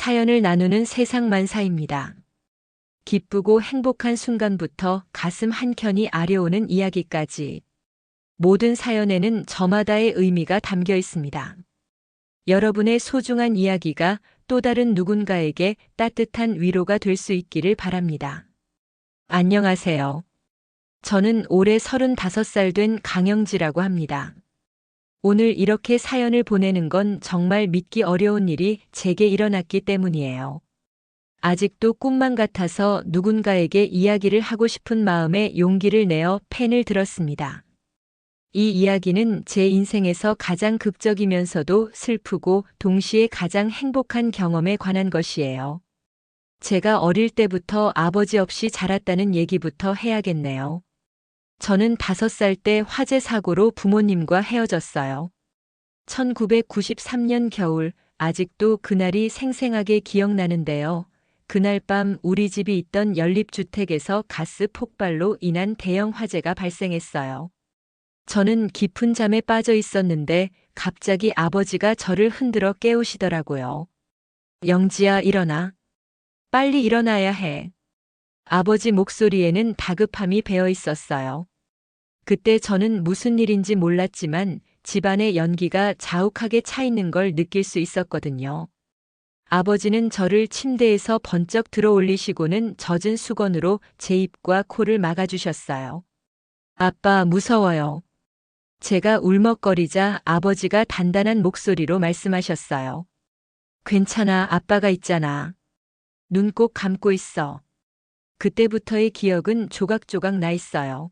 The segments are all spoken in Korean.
사연을 나누는 세상만사입니다. 기쁘고 행복한 순간부터 가슴 한켠이 아려오는 이야기까지 모든 사연에는 저마다의 의미가 담겨 있습니다. 여러분의 소중한 이야기가 또 다른 누군가에게 따뜻한 위로가 될 수 있기를 바랍니다. 안녕하세요. 저는 올해 35살 된 강영지라고 합니다. 오늘 이렇게 사연을 보내는 건 정말 믿기 어려운 일이 제게 일어났기 때문이에요. 아직도 꿈만 같아서 누군가에게 이야기를 하고 싶은 마음에 용기를 내어 펜을 들었습니다. 이 이야기는 제 인생에서 가장 극적이면서도 슬프고 동시에 가장 행복한 경험에 관한 것이에요. 제가 어릴 때부터 아버지 없이 자랐다는 얘기부터 해야겠네요. 저는 5살 때 화재 사고로 부모님과 헤어졌어요. 1993년 겨울, 아직도 그날이 생생하게 기억나는데요. 그날 밤 우리 집이 있던 연립주택에서 가스 폭발로 인한 대형 화재가 발생했어요. 저는 깊은 잠에 빠져 있었는데 갑자기 아버지가 저를 흔들어 깨우시더라고요. 영지야, 일어나. 빨리 일어나야 해. 아버지 목소리에는 다급함이 배어 있었어요. 그때 저는 무슨 일인지 몰랐지만 집안의 연기가 자욱하게 차 있는 걸 느낄 수 있었거든요. 아버지는 저를 침대에서 번쩍 들어 올리시고는 젖은 수건으로 제 입과 코를 막아주셨어요. 아빠, 무서워요. 제가 울먹거리자 아버지가 단단한 목소리로 말씀하셨어요. 괜찮아, 아빠가 있잖아. 눈 꼭 감고 있어. 그때부터의 기억은 조각조각 나 있어요.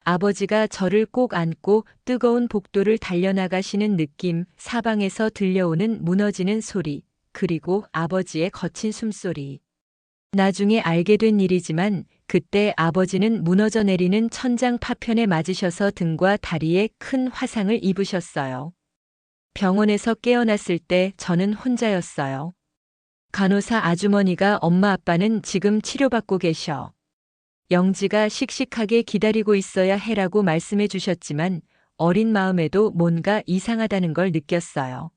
아버지가 저를 꼭 안고 뜨거운 복도를 달려나가시는 느낌, 사방에서 들려오는 무너지는 소리, 그리고 아버지의 거친 숨소리. 나중에 알게 된 일이지만 그때 아버지는 무너져 내리는 천장 파편에 맞으셔서 등과 다리에 큰 화상을 입으셨어요. 병원에서 깨어났을 때 저는 혼자였어요. 간호사 아주머니가 엄마 아빠는 지금 치료받고 계셔. 영지가 씩씩하게 기다리고 있어야 해라고 말씀해 주셨지만 어린 마음에도 뭔가 이상하다는 걸 느꼈어요.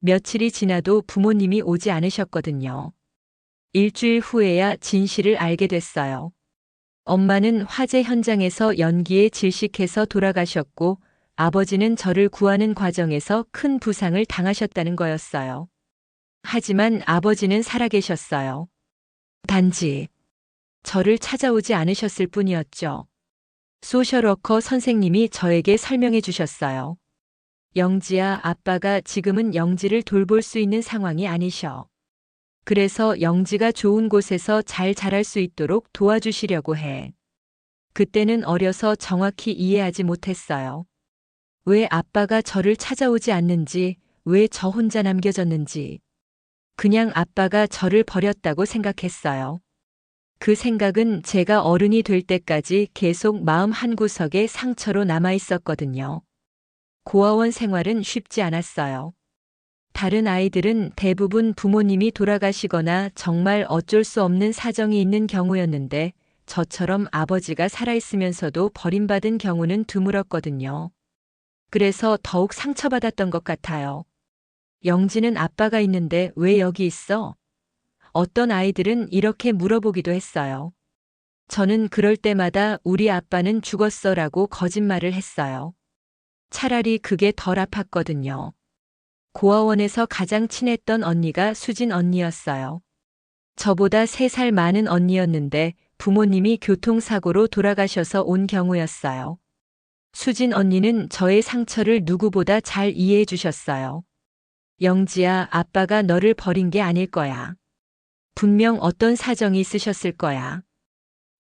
며칠이 지나도 부모님이 오지 않으셨거든요. 일주일 후에야 진실을 알게 됐어요. 엄마는 화재 현장에서 연기에 질식해서 돌아가셨고 아버지는 저를 구하는 과정에서 큰 부상을 당하셨다는 거였어요. 하지만 아버지는 살아계셨어요. 단지 저를 찾아오지 않으셨을 뿐이었죠. 소셜워커 선생님이 저에게 설명해 주셨어요. 영지야, 아빠가 지금은 영지를 돌볼 수 있는 상황이 아니셔. 그래서 영지가 좋은 곳에서 잘 자랄 수 있도록 도와주시려고 해. 그때는 어려서 정확히 이해하지 못했어요. 왜 아빠가 저를 찾아오지 않는지, 왜 저 혼자 남겨졌는지. 그냥 아빠가 저를 버렸다고 생각했어요. 그 생각은 제가 어른이 될 때까지 계속 마음 한구석에 상처로 남아 있었거든요. 고아원 생활은 쉽지 않았어요. 다른 아이들은 대부분 부모님이 돌아가시거나 정말 어쩔 수 없는 사정이 있는 경우였는데 저처럼 아버지가 살아있으면서도 버림받은 경우는 드물었거든요. 그래서 더욱 상처받았던 것 같아요. 영지는 아빠가 있는데 왜 여기 있어? 어떤 아이들은 이렇게 물어보기도 했어요. 저는 그럴 때마다 우리 아빠는 죽었어라고 거짓말을 했어요. 차라리 그게 덜 아팠거든요. 고아원에서 가장 친했던 언니가 수진 언니였어요. 저보다 3살 많은 언니였는데 부모님이 교통사고로 돌아가셔서 온 경우였어요. 수진 언니는 저의 상처를 누구보다 잘 이해해 주셨어요. 영지야, 아빠가 너를 버린 게 아닐 거야. 분명 어떤 사정이 있으셨을 거야.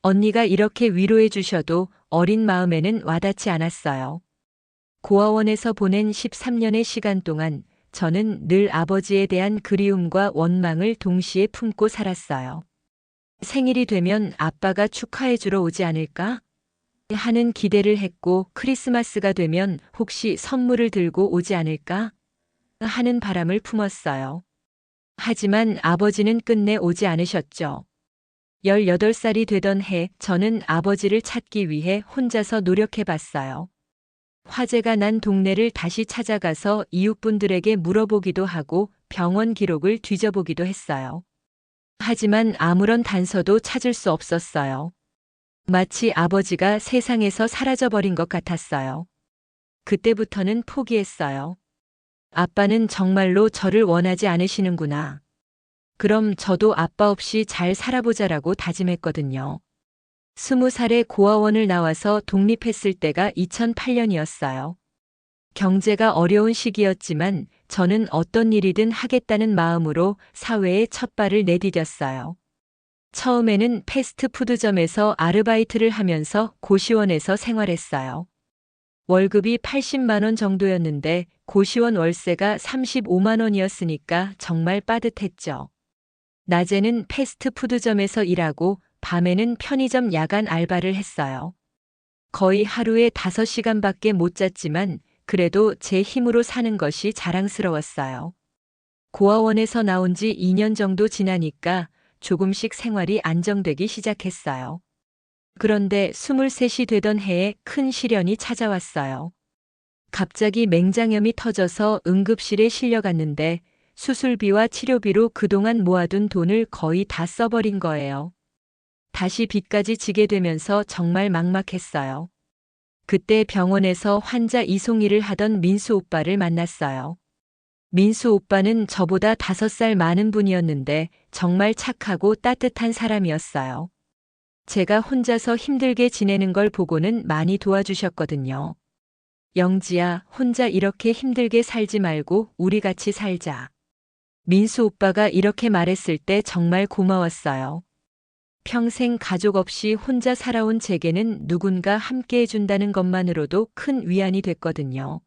언니가 이렇게 위로해 주셔도 어린 마음에는 와닿지 않았어요. 고아원에서 보낸 13년의 시간 동안 저는 늘 아버지에 대한 그리움과 원망을 동시에 품고 살았어요. 생일이 되면 아빠가 축하해 주러 오지 않을까? 하는 기대를 했고 크리스마스가 되면 혹시 선물을 들고 오지 않을까? 하는 바람을 품었어요. 하지만 아버지는 끝내 오지 않으셨죠. 18살이 되던 해 저는 아버지를 찾기 위해 혼자서 노력해 봤어요. 화재가 난 동네를 다시 찾아가서 이웃분들에게 물어보기도 하고 병원 기록을 뒤져보기도 했어요. 하지만 아무런 단서도 찾을 수 없었어요. 마치 아버지가 세상에서 사라져버린 것 같았어요. 그때부터는 포기했어요. 아빠는 정말로 저를 원하지 않으시는구나. 그럼 저도 아빠 없이 잘 살아보자라고 다짐했거든요. 20살에 고아원을 나와서 독립했을 때가 2008년이었어요. 경제가 어려운 시기였지만 저는 어떤 일이든 하겠다는 마음으로 사회에 첫 발을 내디뎠어요. 처음에는 패스트푸드점에서 아르바이트를 하면서 고시원에서 생활했어요. 월급이 80만 원 정도였는데 고시원 월세가 35만 원이었으니까 정말 빠듯했죠. 낮에는 패스트푸드점에서 일하고 밤에는 편의점 야간 알바를 했어요. 거의 하루에 5시간밖에 못 잤지만 그래도 제 힘으로 사는 것이 자랑스러웠어요. 고아원에서 나온 지 2년 정도 지나니까 조금씩 생활이 안정되기 시작했어요. 그런데 23이 되던 해에 큰 시련이 찾아왔어요. 갑자기 맹장염이 터져서 응급실에 실려갔는데 수술비와 치료비로 그동안 모아둔 돈을 거의 다 써버린 거예요. 다시 빚까지 지게 되면서 정말 막막했어요. 그때 병원에서 환자 이송 일을 하던 민수 오빠를 만났어요. 민수 오빠는 저보다 5살 많은 분이었는데 정말 착하고 따뜻한 사람이었어요. 제가 혼자서 힘들게 지내는 걸 보고는 많이 도와주셨거든요. 영지야, 혼자 이렇게 힘들게 살지 말고 우리 같이 살자. 민수 오빠가 이렇게 말했을 때 정말 고마웠어요. 평생 가족 없이 혼자 살아온 제게는 누군가 함께 해준다는 것만으로도 큰 위안이 됐거든요.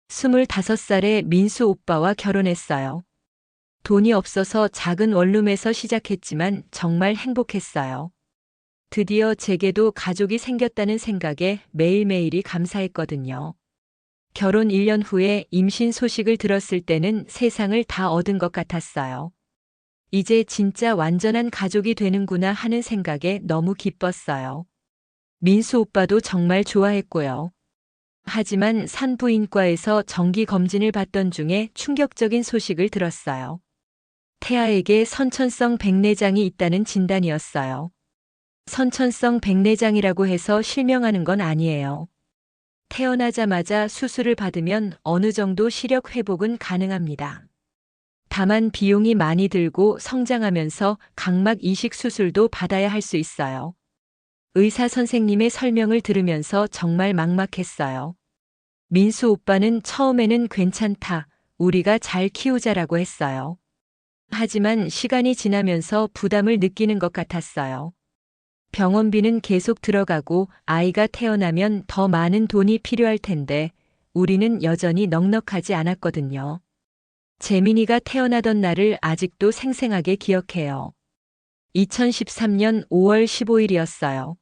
25살에 민수 오빠와 결혼했어요. 돈이 없어서 작은 원룸에서 시작했지만 정말 행복했어요. 드디어 제게도 가족이 생겼다는 생각에 매일매일이 감사했거든요. 결혼 1년 후에 임신 소식을 들었을 때는 세상을 다 얻은 것 같았어요. 이제 진짜 완전한 가족이 되는구나 하는 생각에 너무 기뻤어요. 민수 오빠도 정말 좋아했고요. 하지만 산부인과에서 정기 검진을 받던 중에 충격적인 소식을 들었어요. 태아에게 선천성 백내장이 있다는 진단이었어요. 선천성 백내장이라고 해서 실명하는 건 아니에요. 태어나자마자 수술을 받으면 어느 정도 시력 회복은 가능합니다. 다만 비용이 많이 들고 성장하면서 각막 이식 수술도 받아야 할 수 있어요. 의사 선생님의 설명을 들으면서 정말 막막했어요. 민수 오빠는 처음에는 괜찮다, 우리가 잘 키우자라고 했어요. 하지만 시간이 지나면서 부담을 느끼는 것 같았어요. 병원비는 계속 들어가고 아이가 태어나면 더 많은 돈이 필요할 텐데 우리는 여전히 넉넉하지 않았거든요. 재민이가 태어나던 날을 아직도 생생하게 기억해요. 2013년 5월 15일이었어요.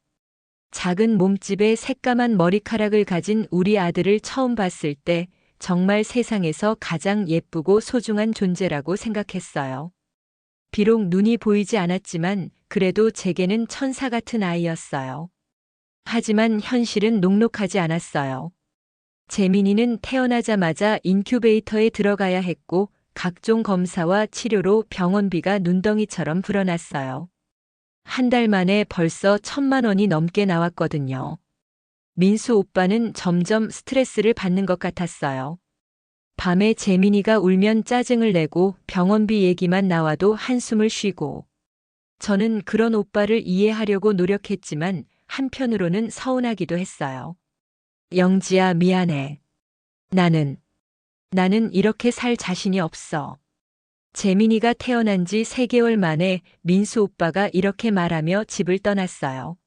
작은 몸집에 새까만 머리카락을 가진 우리 아들을 처음 봤을 때 정말 세상에서 가장 예쁘고 소중한 존재라고 생각했어요. 비록 눈이 보이지 않았지만 그래도 제게는 천사 같은 아이였어요. 하지만 현실은 녹록하지 않았어요. 재민이는 태어나자마자 인큐베이터에 들어가야 했고 각종 검사와 치료로 병원비가 눈덩이처럼 불어났어요. 한 달 만에 벌써 1,000만 원이 넘게 나왔거든요. 민수 오빠는 점점 스트레스를 받는 것 같았어요. 밤에 재민이가 울면 짜증을 내고 병원비 얘기만 나와도 한숨을 쉬고 저는 그런 오빠를 이해하려고 노력했지만 한편으로는 서운하기도 했어요. 영지야, 미안해. 나는 이렇게 살 자신이 없어. 재민이가 태어난 지 3개월 만에 민수 오빠가 이렇게 말하며 집을 떠났어요.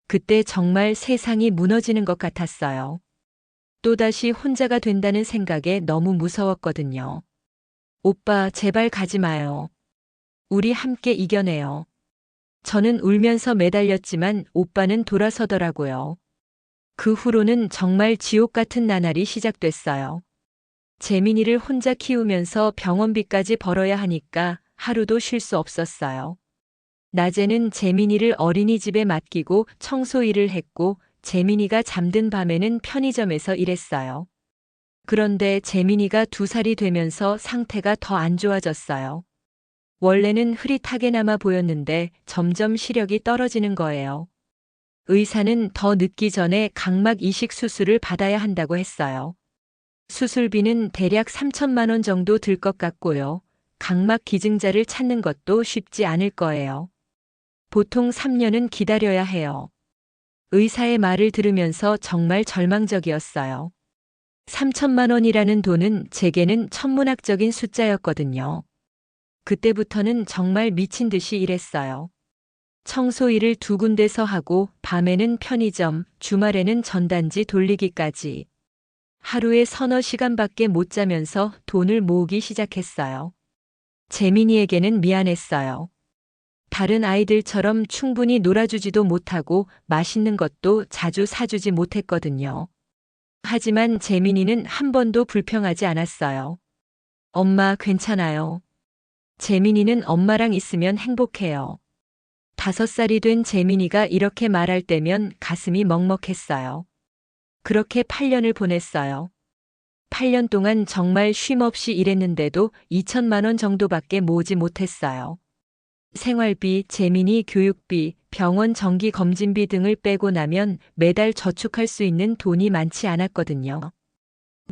그때 정말 세상이 무너지는 것 같았어요. 또다시 혼자가 된다는 생각에 너무 무서웠거든요. 오빠, 제발 가지 마요. 우리 함께 이겨내요. 저는 울면서 매달렸지만 오빠는 돌아서더라고요. 그 후로는 정말 지옥 같은 나날이 시작됐어요. 재민이를 혼자 키우면서 병원비까지 벌어야 하니까 하루도 쉴 수 없었어요. 낮에는 재민이를 어린이집에 맡기고 청소 일을 했고 재민이가 잠든 밤에는 편의점에서 일했어요. 그런데 재민이가 2살이 되면서 상태가 더 안 좋아졌어요. 원래는 흐릿하게나마 보였는데 점점 시력이 떨어지는 거예요. 의사는 더 늦기 전에 각막 이식 수술을 받아야 한다고 했어요. 수술비는 대략 3천만 원 정도 들 것 같고요. 각막 기증자를 찾는 것도 쉽지 않을 거예요. 보통 3년은 기다려야 해요. 의사의 말을 들으면서 정말 절망적이었어요. 3천만 원이라는 돈은 제게는 천문학적인 숫자였거든요. 그때부터는 정말 미친 듯이 일했어요. 청소 일을 2군데서 하고 밤에는 편의점, 주말에는 전단지 돌리기까지. 하루에 서너 시간밖에 못 자면서 돈을 모으기 시작했어요. 재민이에게는 미안했어요. 다른 아이들처럼 충분히 놀아주지도 못하고 맛있는 것도 자주 사주지 못했거든요. 하지만 재민이는 한 번도 불평하지 않았어요. 엄마 괜찮아요. 재민이는 엄마랑 있으면 행복해요. 5살이 된 재민이가 이렇게 말할 때면 가슴이 먹먹했어요. 그렇게 8년을 보냈어요. 8년 동안 정말 쉼없이 일했는데도 2천만 원 정도밖에 모으지 못했어요. 생활비, 재민이 교육비, 병원 정기 검진비 등을 빼고 나면 매달 저축할 수 있는 돈이 많지 않았거든요.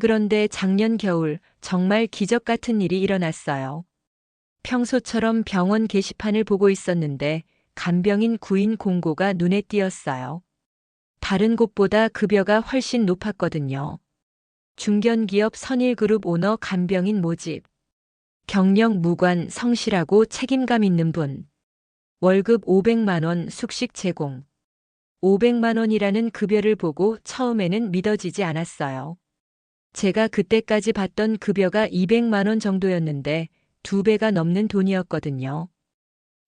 그런데 작년 겨울 정말 기적 같은 일이 일어났어요. 평소처럼 병원 게시판을 보고 있었는데 간병인 구인 공고가 눈에 띄었어요. 다른 곳보다 급여가 훨씬 높았거든요. 중견기업 선일그룹 오너 간병인 모집. 경력 무관, 성실하고 책임감 있는 분. 월급 500만 원 숙식 제공. 500만 원이라는 급여를 보고 처음에는 믿어지지 않았어요. 제가 그때까지 받던 급여가 200만 원 정도였는데 2배가 넘는 돈이었거든요.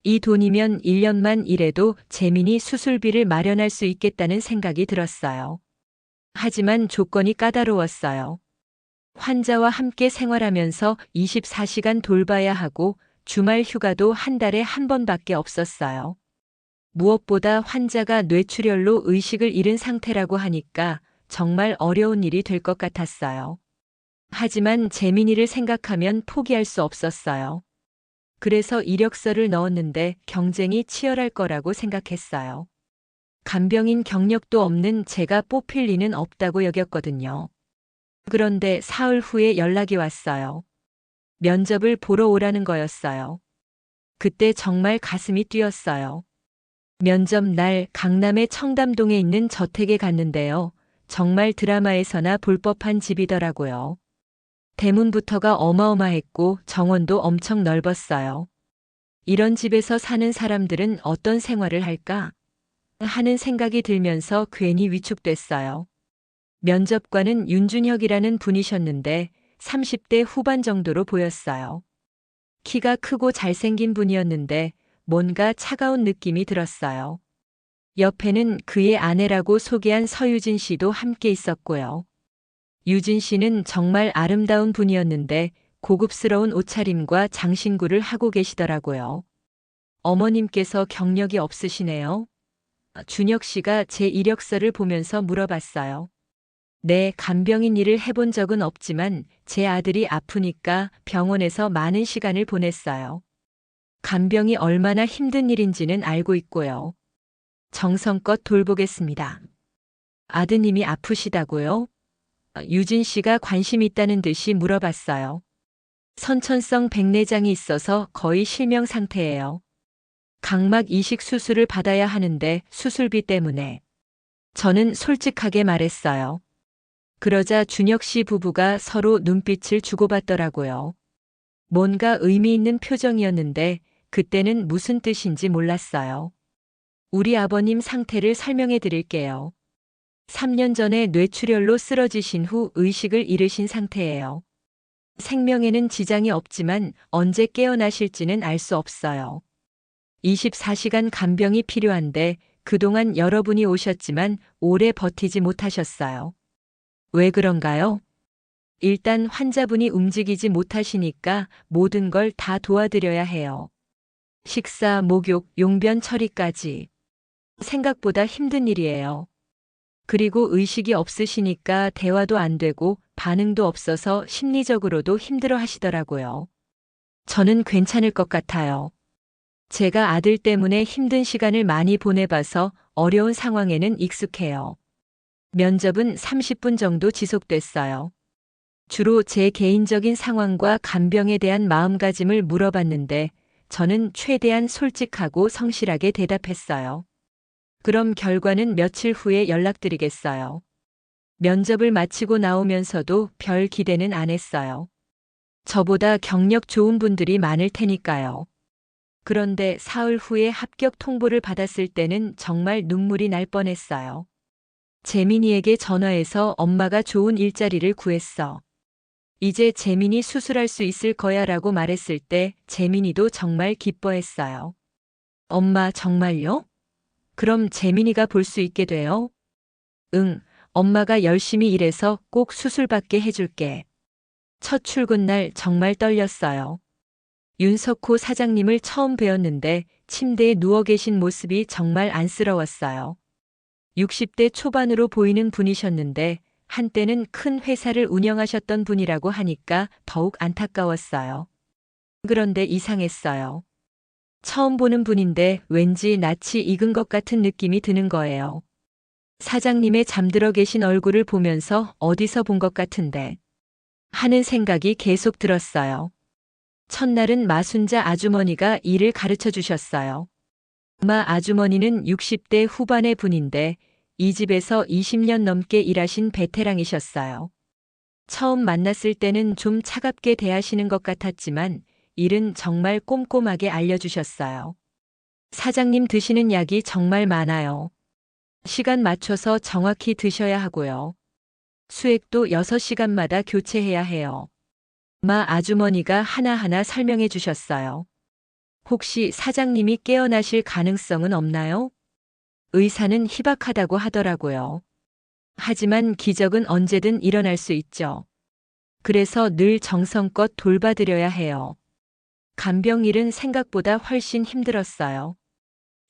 이 돈이면 1년만 일해도 재민이 수술비를 마련할 수 있겠다는 생각이 들었어요. 하지만 조건이 까다로웠어요. 환자와 함께 생활하면서 24시간 돌봐야 하고 주말 휴가도 한 달에 한 번밖에 없었어요. 무엇보다 환자가 뇌출혈로 의식을 잃은 상태라고 하니까 정말 어려운 일이 될 것 같았어요. 하지만 재민이를 생각하면 포기할 수 없었어요. 그래서 이력서를 넣었는데 경쟁이 치열할 거라고 생각했어요. 간병인 경력도 없는 제가 뽑힐 리는 없다고 여겼거든요. 그런데 사흘 후에 연락이 왔어요. 면접을 보러 오라는 거였어요. 그때 정말 가슴이 뛰었어요. 면접 날 강남의 청담동에 있는 저택에 갔는데요. 정말 드라마에서나 볼 법한 집이더라고요. 대문부터가 어마어마했고 정원도 엄청 넓었어요. 이런 집에서 사는 사람들은 어떤 생활을 할까? 하는 생각이 들면서 괜히 위축됐어요. 면접관은 윤준혁이라는 분이셨는데 30대 후반 정도로 보였어요. 키가 크고 잘생긴 분이었는데 뭔가 차가운 느낌이 들었어요. 옆에는 그의 아내라고 소개한 서유진 씨도 함께 있었고요. 유진 씨는 정말 아름다운 분이었는데 고급스러운 옷차림과 장신구를 하고 계시더라고요. 어머님께서 경력이 없으시네요. 준혁 씨가 제 이력서를 보면서 물어봤어요. 네, 간병인 일을 해본 적은 없지만 제 아들이 아프니까 병원에서 많은 시간을 보냈어요. 간병이 얼마나 힘든 일인지는 알고 있고요. 정성껏 돌보겠습니다. 아드님이 아프시다고요? 유진 씨가 관심 있다는 듯이 물어봤어요. 선천성 백내장이 있어서 거의 실명 상태예요. 각막 이식 수술을 받아야 하는데 수술비 때문에. 저는 솔직하게 말했어요. 그러자 준혁 씨 부부가 서로 눈빛을 주고받더라고요. 뭔가 의미 있는 표정이었는데 그때는 무슨 뜻인지 몰랐어요. 우리 아버님 상태를 설명해 드릴게요. 3년 전에 뇌출혈로 쓰러지신 후 의식을 잃으신 상태예요. 생명에는 지장이 없지만 언제 깨어나실지는 알 수 없어요. 24시간 간병이 필요한데 그동안 여러분이 오셨지만 오래 버티지 못하셨어요. 왜 그런가요? 일단 환자분이 움직이지 못하시니까 모든 걸 다 도와드려야 해요. 식사, 목욕, 용변 처리까지. 생각보다 힘든 일이에요. 그리고 의식이 없으시니까 대화도 안 되고 반응도 없어서 심리적으로도 힘들어 하시더라고요. 저는 괜찮을 것 같아요. 제가 아들 때문에 힘든 시간을 많이 보내봐서 어려운 상황에는 익숙해요. 면접은 30분 정도 지속됐어요. 주로 제 개인적인 상황과 간병에 대한 마음가짐을 물어봤는데 저는 최대한 솔직하고 성실하게 대답했어요. 그럼 결과는 며칠 후에 연락드리겠어요. 면접을 마치고 나오면서도 별 기대는 안 했어요. 저보다 경력 좋은 분들이 많을 테니까요. 그런데 사흘 후에 합격 통보를 받았을 때는 정말 눈물이 날 뻔했어요. 재민이에게 전화해서 엄마가 좋은 일자리를 구했어. 이제 재민이 수술할 수 있을 거야 라고 말했을 때 재민이도 정말 기뻐했어요. 엄마 정말요? 그럼 재민이가 볼 수 있게 돼요? 응, 엄마가 열심히 일해서 꼭 수술받게 해줄게. 첫 출근 날 정말 떨렸어요. 윤석호 사장님을 처음 뵈었는데 침대에 누워 계신 모습이 정말 안쓰러웠어요. 60대 초반으로 보이는 분이셨는데 한때는 큰 회사를 운영하셨던 분이라고 하니까 더욱 안타까웠어요. 그런데 이상했어요. 처음 보는 분인데 왠지 낯이 익은 것 같은 느낌이 드는 거예요. 사장님의 잠들어 계신 얼굴을 보면서 어디서 본 것 같은데 하는 생각이 계속 들었어요. 첫날은 마순자 아주머니가 일을 가르쳐 주셨어요. 아주머니는 60대 후반의 분인데 이 집에서 20년 넘게 일하신 베테랑이셨어요. 처음 만났을 때는 좀 차갑게 대하시는 것 같았지만 일은 정말 꼼꼼하게 알려주셨어요. 사장님 드시는 약이 정말 많아요. 시간 맞춰서 정확히 드셔야 하고요. 수액도 6시간마다 교체해야 해요. 아주머니가 하나하나 설명해 주셨어요. 혹시 사장님이 깨어나실 가능성은 없나요? 의사는 희박하다고 하더라고요. 하지만 기적은 언제든 일어날 수 있죠. 그래서 늘 정성껏 돌봐드려야 해요. 간병 일은 생각보다 훨씬 힘들었어요.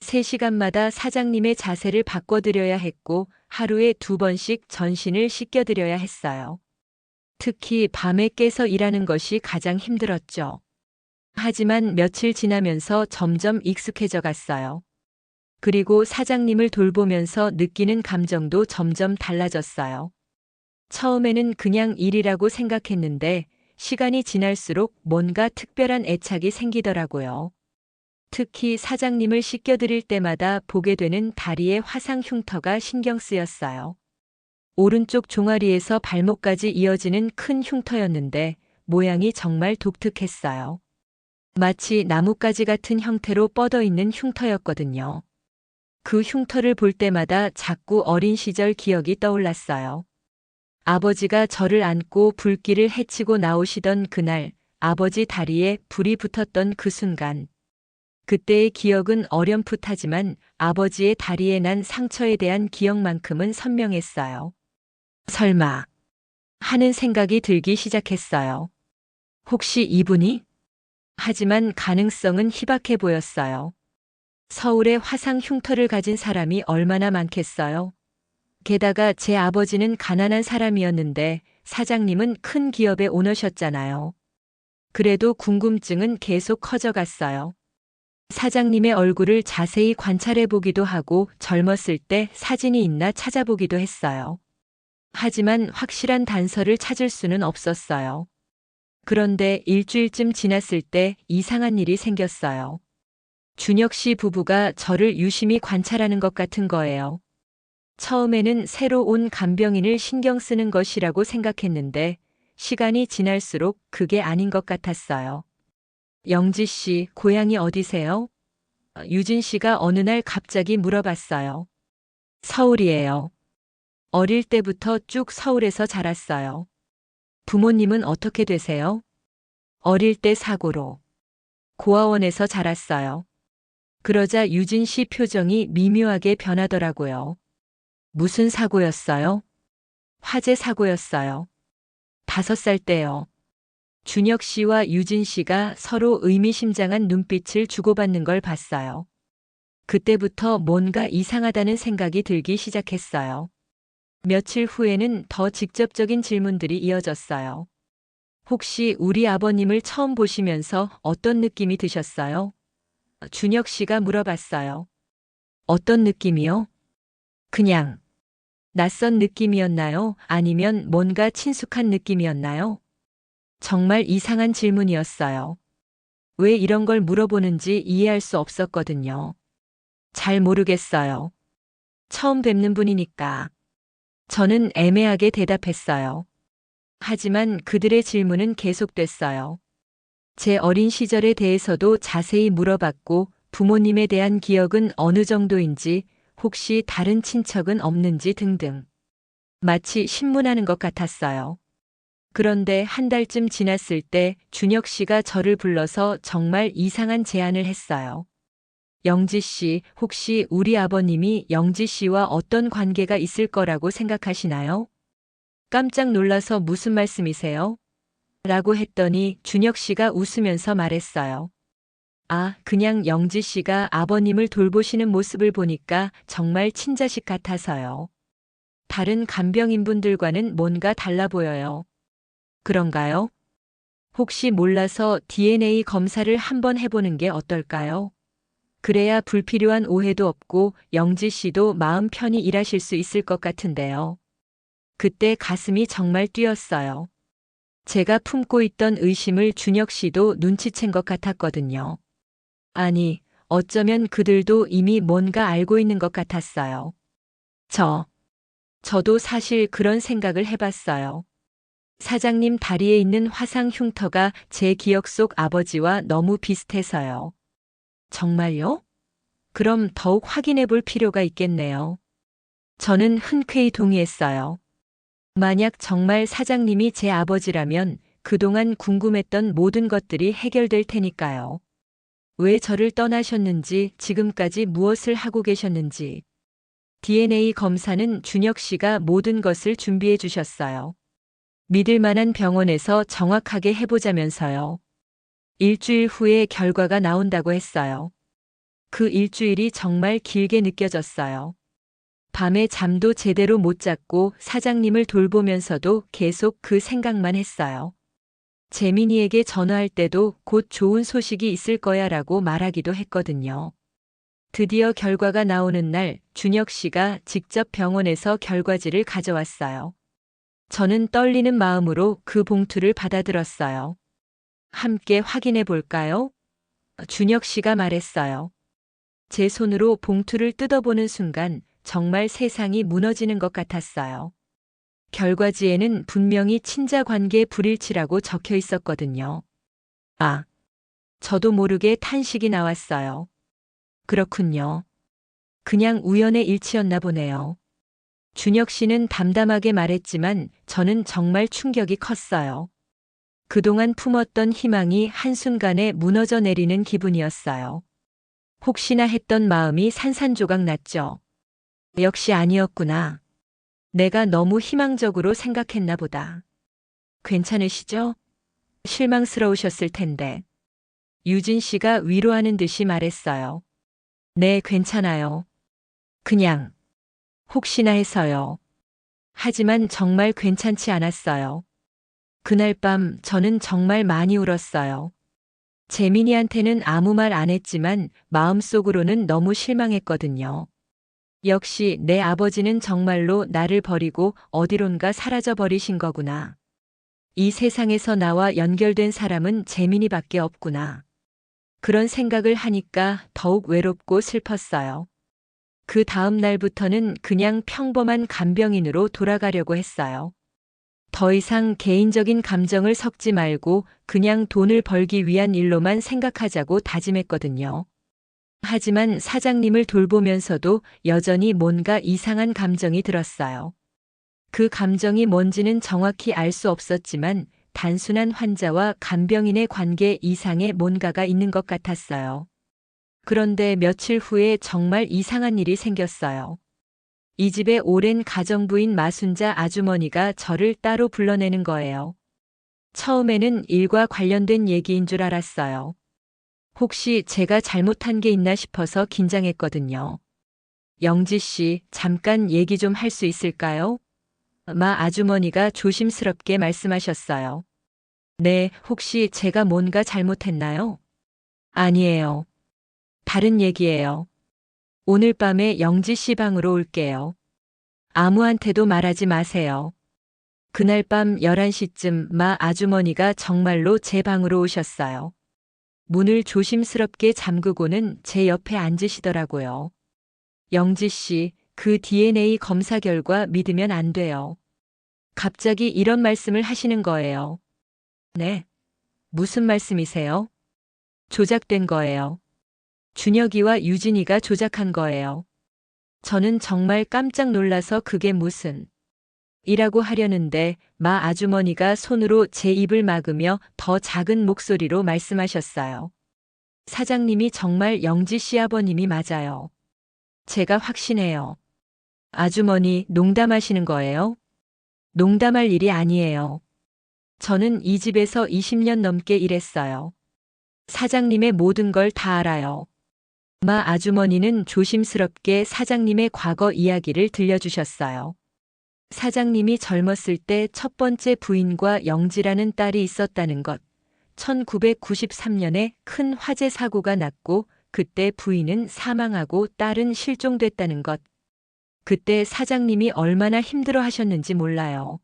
3시간마다 사장님의 자세를 바꿔드려야 했고 하루에 2번씩 전신을 씻겨드려야 했어요. 특히 밤에 깨서 일하는 것이 가장 힘들었죠. 하지만 며칠 지나면서 점점 익숙해져 갔어요. 그리고 사장님을 돌보면서 느끼는 감정도 점점 달라졌어요. 처음에는 그냥 일이라고 생각했는데 시간이 지날수록 뭔가 특별한 애착이 생기더라고요. 특히 사장님을 씻겨드릴 때마다 보게 되는 다리의 화상 흉터가 신경 쓰였어요. 오른쪽 종아리에서 발목까지 이어지는 큰 흉터였는데 모양이 정말 독특했어요. 마치 나뭇가지 같은 형태로 뻗어 있는 흉터였거든요. 그 흉터를 볼 때마다 자꾸 어린 시절 기억이 떠올랐어요. 아버지가 저를 안고 불길을 헤치고 나오시던 그날, 아버지 다리에 불이 붙었던 그 순간. 그때의 기억은 어렴풋하지만 아버지의 다리에 난 상처에 대한 기억만큼은 선명했어요. 설마 하는 생각이 들기 시작했어요. 혹시 이분이? 하지만 가능성은 희박해 보였어요. 서울에 화상 흉터를 가진 사람이 얼마나 많겠어요? 게다가 제 아버지는 가난한 사람이었는데 사장님은 큰 기업의 오너셨잖아요. 그래도 궁금증은 계속 커져갔어요. 사장님의 얼굴을 자세히 관찰해 보기도 하고 젊었을 때 사진이 있나 찾아보기도 했어요. 하지만 확실한 단서를 찾을 수는 없었어요. 그런데 일주일쯤 지났을 때 이상한 일이 생겼어요. 준혁 씨 부부가 저를 유심히 관찰하는 것 같은 거예요. 처음에는 새로 온 간병인을 신경 쓰는 것이라고 생각했는데 시간이 지날수록 그게 아닌 것 같았어요. 영지 씨, 고향이 어디세요? 유진 씨가 어느 날 갑자기 물어봤어요. 서울이에요. 어릴 때부터 쭉 서울에서 자랐어요. 부모님은 어떻게 되세요? 어릴 때 사고로. 고아원에서 자랐어요. 그러자 유진 씨 표정이 미묘하게 변하더라고요. 무슨 사고였어요? 화재 사고였어요. 5살 때요. 준혁 씨와 유진 씨가 서로 의미심장한 눈빛을 주고받는 걸 봤어요. 그때부터 뭔가 이상하다는 생각이 들기 시작했어요. 며칠 후에는 더 직접적인 질문들이 이어졌어요. 혹시 우리 아버님을 처음 보시면서 어떤 느낌이 드셨어요? 준혁 씨가 물어봤어요. 어떤 느낌이요? 그냥 낯선 느낌이었나요? 아니면 뭔가 친숙한 느낌이었나요? 정말 이상한 질문이었어요. 왜 이런 걸 물어보는지 이해할 수 없었거든요. 잘 모르겠어요. 처음 뵙는 분이니까. 저는 애매하게 대답했어요. 하지만 그들의 질문은 계속됐어요. 제 어린 시절에 대해서도 자세히 물어봤고 부모님에 대한 기억은 어느 정도인지, 혹시 다른 친척은 없는지 등등. 마치 신문하는 것 같았어요. 그런데 한 달쯤 지났을 때 준혁 씨가 저를 불러서 정말 이상한 제안을 했어요. 영지 씨, 혹시 우리 아버님이 영지 씨와 어떤 관계가 있을 거라고 생각하시나요? 깜짝 놀라서 무슨 말씀이세요? 라고 했더니 준혁 씨가 웃으면서 말했어요. 아, 그냥 영지 씨가 아버님을 돌보시는 모습을 보니까 정말 친자식 같아서요. 다른 간병인분들과는 뭔가 달라 보여요. 그런가요? 혹시 몰라서 DNA 검사를 한번 해보는 게 어떨까요? 그래야 불필요한 오해도 없고 영지 씨도 마음 편히 일하실 수 있을 것 같은데요. 그때 가슴이 정말 뛰었어요. 제가 품고 있던 의심을 준혁 씨도 눈치챈 것 같았거든요. 아니, 어쩌면 그들도 이미 뭔가 알고 있는 것 같았어요. 저도 사실 그런 생각을 해봤어요. 사장님 다리에 있는 화상 흉터가 제 기억 속 아버지와 너무 비슷해서요. 정말요? 그럼 더욱 확인해 볼 필요가 있겠네요. 저는 흔쾌히 동의했어요. 만약 정말 사장님이 제 아버지라면 그동안 궁금했던 모든 것들이 해결될 테니까요. 왜 저를 떠나셨는지, 지금까지 무엇을 하고 계셨는지. DNA 검사는 준혁 씨가 모든 것을 준비해 주셨어요. 믿을 만한 병원에서 정확하게 해보자면서요. 일주일 후에 결과가 나온다고 했어요. 그 일주일이 정말 길게 느껴졌어요. 밤에 잠도 제대로 못 잤고 사장님을 돌보면서도 계속 그 생각만 했어요. 재민이에게 전화할 때도 곧 좋은 소식이 있을 거야 라고 말하기도 했거든요. 드디어 결과가 나오는 날 준혁 씨가 직접 병원에서 결과지를 가져왔어요. 저는 떨리는 마음으로 그 봉투를 받아들었어요. 함께 확인해 볼까요? 준혁 씨가 말했어요. 제 손으로 봉투를 뜯어보는 순간 정말 세상이 무너지는 것 같았어요. 결과지에는 분명히 친자 관계 불일치라고 적혀 있었거든요. 아, 저도 모르게 탄식이 나왔어요. 그렇군요. 그냥 우연의 일치였나 보네요. 준혁 씨는 담담하게 말했지만 저는 정말 충격이 컸어요. 그동안 품었던 희망이 한순간에 무너져 내리는 기분이었어요. 혹시나 했던 마음이 산산조각 났죠. 역시 아니었구나. 내가 너무 희망적으로 생각했나 보다. 괜찮으시죠? 실망스러우셨을 텐데. 유진 씨가 위로하는 듯이 말했어요. 네, 괜찮아요. 그냥, 혹시나 해서요. 하지만 정말 괜찮지 않았어요. 그날 밤 저는 정말 많이 울었어요. 재민이한테는 아무 말 안 했지만 마음속으로는 너무 실망했거든요. 역시 내 아버지는 정말로 나를 버리고 어디론가 사라져 버리신 거구나. 이 세상에서 나와 연결된 사람은 재민이밖에 없구나. 그런 생각을 하니까 더욱 외롭고 슬펐어요. 그 다음 날부터는 그냥 평범한 간병인으로 돌아가려고 했어요. 더 이상 개인적인 감정을 섞지 말고 그냥 돈을 벌기 위한 일로만 생각하자고 다짐했거든요. 하지만 사장님을 돌보면서도 여전히 뭔가 이상한 감정이 들었어요. 그 감정이 뭔지는 정확히 알 수 없었지만 단순한 환자와 간병인의 관계 이상의 뭔가가 있는 것 같았어요. 그런데 며칠 후에 정말 이상한 일이 생겼어요. 이 집의 오랜 가정부인 마순자 아주머니가 저를 따로 불러내는 거예요. 처음에는 일과 관련된 얘기인 줄 알았어요. 혹시 제가 잘못한 게 있나 싶어서 긴장했거든요. 영지 씨, 잠깐 얘기 좀 할 수 있을까요? 마 아주머니가 조심스럽게 말씀하셨어요. 네, 혹시 제가 뭔가 잘못했나요? 아니에요. 다른 얘기예요. 오늘 밤에 영지 씨 방으로 올게요. 아무한테도 말하지 마세요. 그날 밤 11시쯤 마 아주머니가 정말로 제 방으로 오셨어요. 문을 조심스럽게 잠그고는 제 옆에 앉으시더라고요. 영지 씨, 그 DNA 검사 결과 믿으면 안 돼요. 갑자기 이런 말씀을 하시는 거예요. 네. 무슨 말씀이세요? 조작된 거예요. 준혁이와 유진이가 조작한 거예요. 저는 정말 깜짝 놀라서 그게 무슨 이라고 하려는데 마 아주머니가 손으로 제 입을 막으며 더 작은 목소리로 말씀하셨어요. 사장님이 정말 영지 씨 아버님이 맞아요. 제가 확신해요. 아주머니 농담하시는 거예요? 농담할 일이 아니에요. 저는 이 집에서 20년 넘게 일했어요. 사장님의 모든 걸 다 알아요. 마 아주머니는 조심스럽게 사장님의 과거 이야기를 들려주셨어요. 사장님이 젊었을 때 첫 번째 부인과 영지라는 딸이 있었다는 것. 1993년에 큰 화재 사고가 났고 그때 부인은 사망하고 딸은 실종됐다는 것. 그때 사장님이 얼마나 힘들어 하셨는지 몰라요.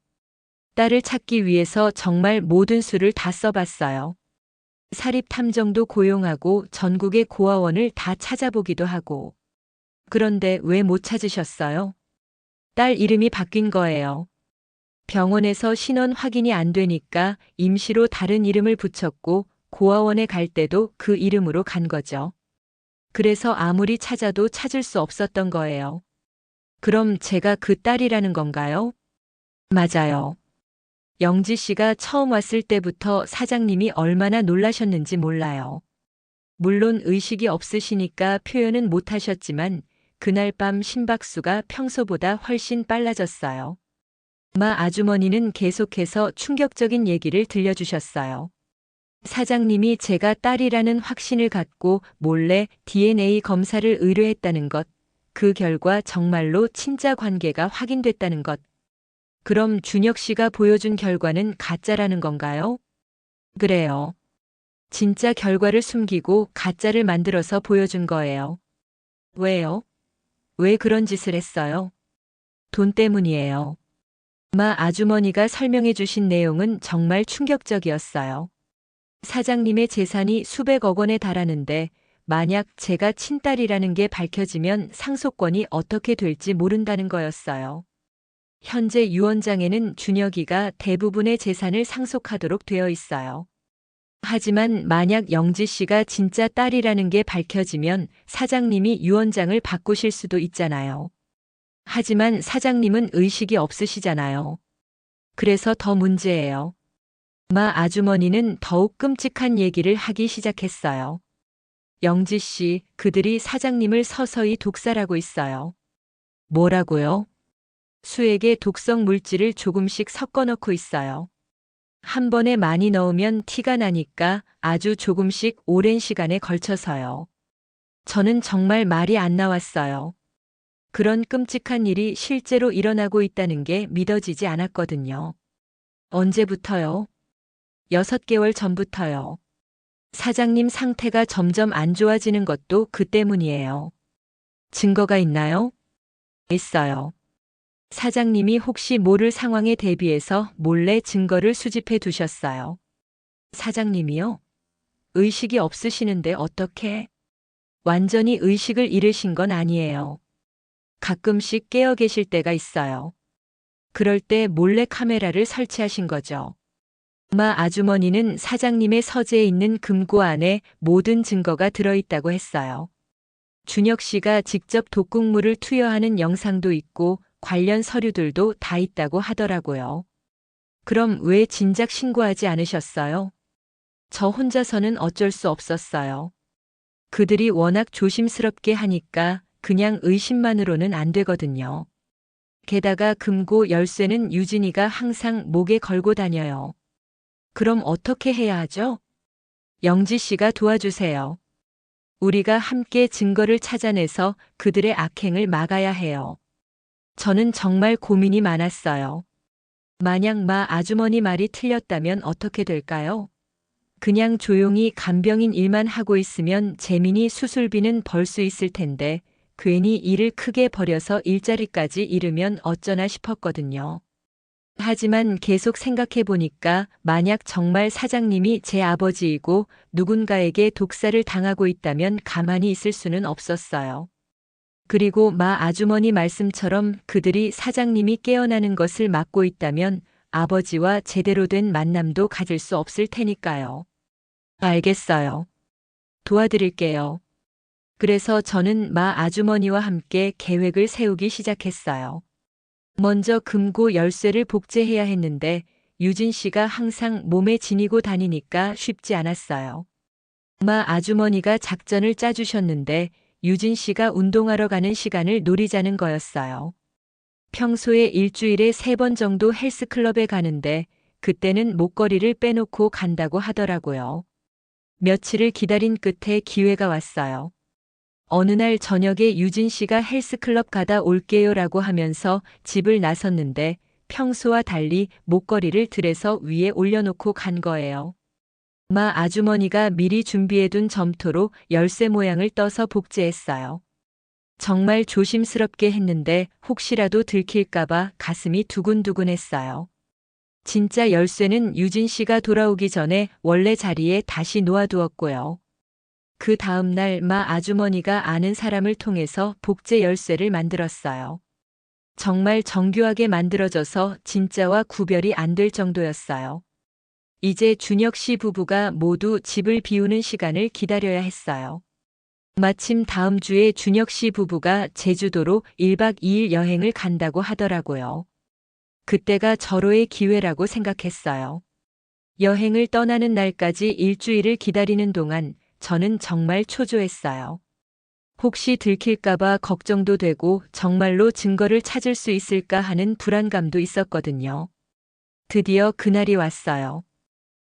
딸을 찾기 위해서 정말 모든 수를 다 써봤어요. 사립탐정도 고용하고 전국의 고아원을 다 찾아보기도 하고. 그런데 왜 못 찾으셨어요? 딸 이름이 바뀐 거예요. 병원에서 신원 확인이 안 되니까 임시로 다른 이름을 붙였고 고아원에 갈 때도 그 이름으로 간 거죠. 그래서 아무리 찾아도 찾을 수 없었던 거예요. 그럼 제가 그 딸이라는 건가요? 맞아요. 영지 씨가 처음 왔을 때부터 사장님이 얼마나 놀라셨는지 몰라요. 물론 의식이 없으시니까 표현은 못 하셨지만 그날 밤 심박수가 평소보다 훨씬 빨라졌어요. 마 아주머니는 계속해서 충격적인 얘기를 들려주셨어요. 사장님이 제가 딸이라는 확신을 갖고 몰래 DNA 검사를 의뢰했다는 것, 그 결과 정말로 친자 관계가 확인됐다는 것. 그럼 준혁 씨가 보여준 결과는 가짜라는 건가요? 그래요. 진짜 결과를 숨기고 가짜를 만들어서 보여준 거예요. 왜요? 왜 그런 짓을 했어요? 돈 때문이에요. 마 아주머니가 설명해 주신 내용은 정말 충격적이었어요. 사장님의 재산이 수백억 원에 달하는데 만약 제가 친딸이라는 게 밝혀지면 상속권이 어떻게 될지 모른다는 거였어요. 현재 유언장에는 준혁이가 대부분의 재산을 상속하도록 되어 있어요. 하지만 만약 영지 씨가 진짜 딸이라는 게 밝혀지면 사장님이 유언장을 바꾸실 수도 있잖아요. 하지만 사장님은 의식이 없으시잖아요. 그래서 더 문제예요. 마 아주머니는 더욱 끔찍한 얘기를 하기 시작했어요. 영지 씨, 그들이 사장님을 서서히 독살하고 있어요. 뭐라고요? 수액에 독성 물질을 조금씩 섞어 넣고 있어요. 한 번에 많이 넣으면 티가 나니까 아주 조금씩 오랜 시간에 걸쳐서요. 저는 정말 말이 안 나왔어요. 그런 끔찍한 일이 실제로 일어나고 있다는 게 믿어지지 않았거든요. 언제부터요? 6개월 전부터요. 사장님 상태가 점점 안 좋아지는 것도 그 때문이에요. 증거가 있나요? 있어요. 사장님이 혹시 모를 상황에 대비해서 몰래 증거를 수집해 두셨어요. 사장님이요? 의식이 없으시는데 어떻게? 완전히 의식을 잃으신 건 아니에요. 가끔씩 깨어 계실 때가 있어요. 그럴 때 몰래 카메라를 설치하신 거죠. 마 아주머니는 사장님의 서재에 있는 금고 안에 모든 증거가 들어있다고 했어요. 준혁 씨가 직접 독극물을 투여하는 영상도 있고 관련 서류들도 다 있다고 하더라고요. 그럼 왜 진작 신고하지 않으셨어요? 저 혼자서는 어쩔 수 없었어요. 그들이 워낙 조심스럽게 하니까 그냥 의심만으로는 안 되거든요. 게다가 금고 열쇠는 유진이가 항상 목에 걸고 다녀요. 그럼 어떻게 해야 하죠? 영지 씨가 도와주세요. 우리가 함께 증거를 찾아내서 그들의 악행을 막아야 해요. 저는 정말 고민이 많았어요. 만약 마 아주머니 말이 틀렸다면 어떻게 될까요? 그냥 조용히 간병인 일만 하고 있으면 재민이 수술비는 벌 수 있을 텐데 괜히 일을 크게 벌여서 일자리까지 잃으면 어쩌나 싶었거든요. 하지만 계속 생각해 보니까 만약 정말 사장님이 제 아버지이고 누군가에게 독사를 당하고 있다면 가만히 있을 수는 없었어요. 그리고 마 아주머니 말씀처럼 그들이 사장님이 깨어나는 것을 막고 있다면 아버지와 제대로 된 만남도 가질 수 없을 테니까요. 알겠어요. 도와드릴게요. 그래서 저는 마 아주머니와 함께 계획을 세우기 시작했어요. 먼저 금고 열쇠를 복제해야 했는데 유진 씨가 항상 몸에 지니고 다니니까 쉽지 않았어요. 마 아주머니가 작전을 짜주셨는데 유진 씨가 운동하러 가는 시간을 노리자는 거였어요. 평소에 일주일에 3번 정도 헬스클럽에 가는데 그때는 목걸이를 빼놓고 간다고 하더라고요. 며칠을 기다린 끝에 기회가 왔어요. 어느 날 저녁에 유진 씨가 헬스클럽 가다 올게요라고 하면서 집을 나섰는데 평소와 달리 목걸이를 들에서 위에 올려놓고 간 거예요. 마 아주머니가 미리 준비해둔 점토로 열쇠 모양을 떠서 복제했어요. 정말 조심스럽게 했는데 혹시라도 들킬까봐 가슴이 두근두근했어요. 진짜 열쇠는 유진 씨가 돌아오기 전에 원래 자리에 다시 놓아두었고요. 그 다음 날 마 아주머니가 아는 사람을 통해서 복제 열쇠를 만들었어요. 정말 정교하게 만들어져서 진짜와 구별이 안 될 정도였어요. 이제 준혁 씨 부부가 모두 집을 비우는 시간을 기다려야 했어요. 마침 다음 주에 준혁 씨 부부가 제주도로 1박 2일 여행을 간다고 하더라고요. 그때가 절호의 기회라고 생각했어요. 여행을 떠나는 날까지 일주일을 기다리는 동안 저는 정말 초조했어요. 혹시 들킬까봐 걱정도 되고 정말로 증거를 찾을 수 있을까 하는 불안감도 있었거든요. 드디어 그날이 왔어요.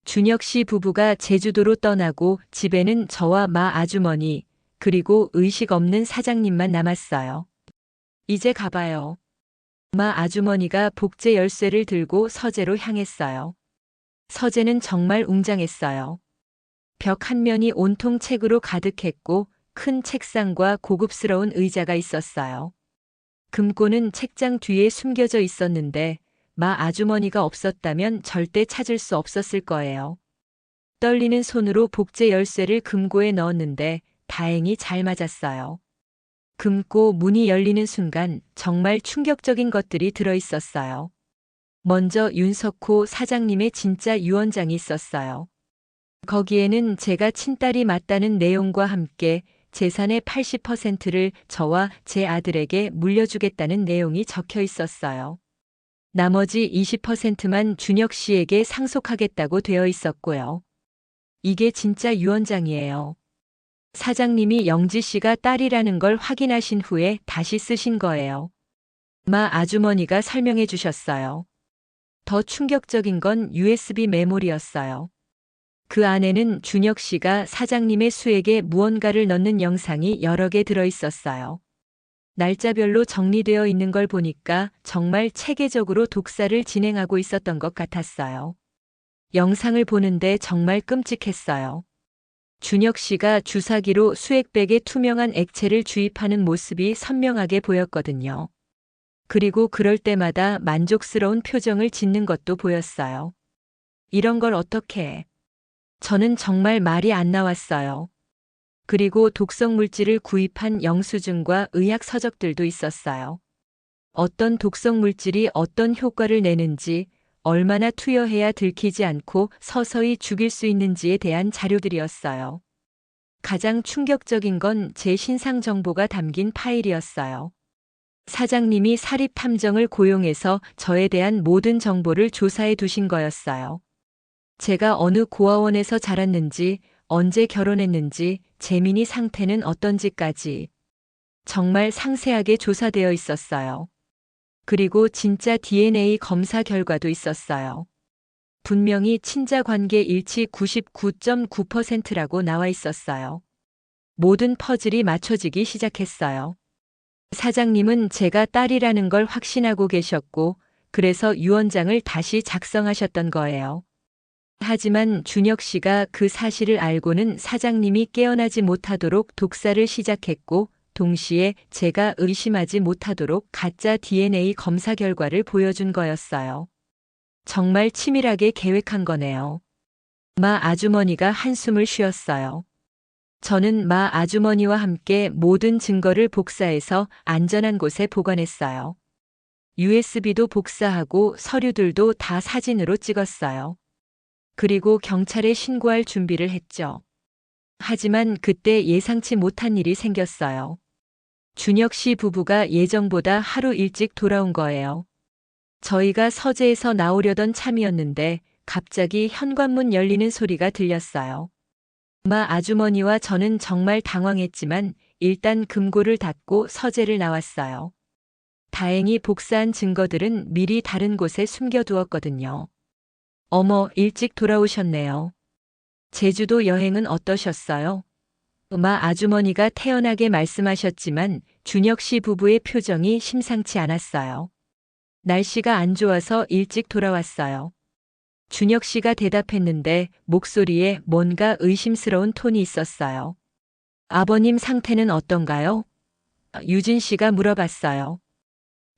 준혁 씨 부부가 제주도로 떠나고 집에는 저와 마 아주머니, 그리고 의식 없는 사장님만 남았어요. 이제 가봐요. 마 아주머니가 복제 열쇠를 들고 서재로 향했어요. 서재는 정말 웅장했어요. 벽 한 면이 온통 책으로 가득했고 큰 책상과 고급스러운 의자가 있었어요. 금고는 책장 뒤에 숨겨져 있었는데 마 아주머니가 없었다면 절대 찾을 수 없었을 거예요. 떨리는 손으로 복제 열쇠를 금고에 넣었는데 다행히 잘 맞았어요. 금고 문이 열리는 순간 정말 충격적인 것들이 들어 있었어요. 먼저 윤석호 사장님의 진짜 유언장이 있었어요. 거기에는 제가 친딸이 맞다는 내용과 함께 재산의 80%를 저와 제 아들에게 물려주겠다는 내용이 적혀 있었어요. 나머지 20%만 준혁 씨에게 상속하겠다고 되어 있었고요. 이게 진짜 유언장이에요. 사장님이 영지 씨가 딸이라는 걸 확인하신 후에 다시 쓰신 거예요. 마 아주머니가 설명해 주셨어요. 더 충격적인 건 USB 메모리였어요. 그 안에는 준혁 씨가 사장님의 수액에 무언가를 넣는 영상이 여러 개 들어 있었어요. 날짜별로 정리되어 있는 걸 보니까 정말 체계적으로 독사를 진행하고 있었던 것 같았어요. 영상을 보는데 정말 끔찍했어요. 준혁 씨가 주사기로 수액백에 투명한 액체를 주입하는 모습이 선명하게 보였거든요. 그리고 그럴 때마다 만족스러운 표정을 짓는 것도 보였어요. 이런 걸 어떻게 해? 저는 정말 말이 안 나왔어요. 그리고 독성 물질을 구입한 영수증과 의학 서적들도 있었어요. 어떤 독성 물질이 어떤 효과를 내는지, 얼마나 투여해야 들키지 않고 서서히 죽일 수 있는지에 대한 자료들이었어요. 가장 충격적인 건 제 신상 정보가 담긴 파일이었어요. 사장님이 사립탐정을 고용해서 저에 대한 모든 정보를 조사해 두신 거였어요. 제가 어느 고아원에서 자랐는지, 언제 결혼했는지, 재민이 상태는 어떤지까지 정말 상세하게 조사되어 있었어요. 그리고 진짜 DNA 검사 결과도 있었어요. 분명히 친자 관계 일치 99.9%라고 나와 있었어요. 모든 퍼즐이 맞춰지기 시작했어요. 사장님은 제가 딸이라는 걸 확신하고 계셨고, 그래서 유언장을 다시 작성하셨던 거예요. 하지만 준혁 씨가 그 사실을 알고는 사장님이 깨어나지 못하도록 독사를 시작했고, 동시에 제가 의심하지 못하도록 가짜 DNA 검사 결과를 보여준 거였어요. 정말 치밀하게 계획한 거네요. 마 아주머니가 한숨을 쉬었어요. 저는 마 아주머니와 함께 모든 증거를 복사해서 안전한 곳에 보관했어요. USB도 복사하고 서류들도 다 사진으로 찍었어요. 그리고 경찰에 신고할 준비를 했죠. 하지만 그때 예상치 못한 일이 생겼어요. 준혁 씨 부부가 예정보다 하루 일찍 돌아온 거예요. 저희가 서재에서 나오려던 참이었는데 갑자기 현관문 열리는 소리가 들렸어요. 마 아주머니와 저는 정말 당황했지만 일단 금고를 닫고 서재를 나왔어요. 다행히 복사한 증거들은 미리 다른 곳에 숨겨두었거든요. 어머, 일찍 돌아오셨네요. 제주도 여행은 어떠셨어요? 마 아주머니가 태연하게 말씀하셨지만 준혁 씨 부부의 표정이 심상치 않았어요. 날씨가 안 좋아서 일찍 돌아왔어요. 준혁 씨가 대답했는데 목소리에 뭔가 의심스러운 톤이 있었어요. 아버님 상태는 어떤가요? 유진 씨가 물어봤어요.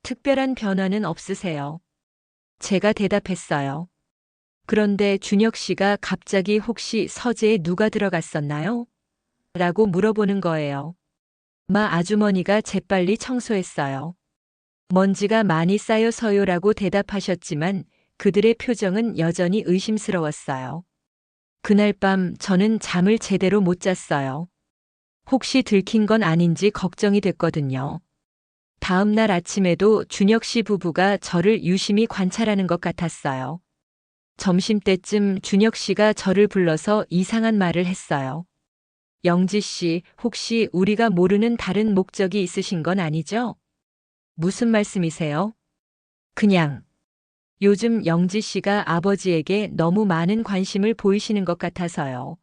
특별한 변화는 없으세요? 제가 대답했어요. 그런데 준혁 씨가 갑자기 혹시 서재에 누가 들어갔었나요? 라고 물어보는 거예요. 마 아주머니가 재빨리 청소했어요. 먼지가 많이 쌓여서요라고 대답하셨지만 그들의 표정은 여전히 의심스러웠어요. 그날 밤 저는 잠을 제대로 못 잤어요. 혹시 들킨 건 아닌지 걱정이 됐거든요. 다음 날 아침에도 준혁 씨 부부가 저를 유심히 관찰하는 것 같았어요. 점심때쯤 준혁 씨가 저를 불러서 이상한 말을 했어요. 영지 씨, 혹시 우리가 모르는 다른 목적이 있으신 건 아니죠? 무슨 말씀이세요? 그냥. 요즘 영지 씨가 아버지에게 너무 많은 관심을 보이시는 것 같아서요.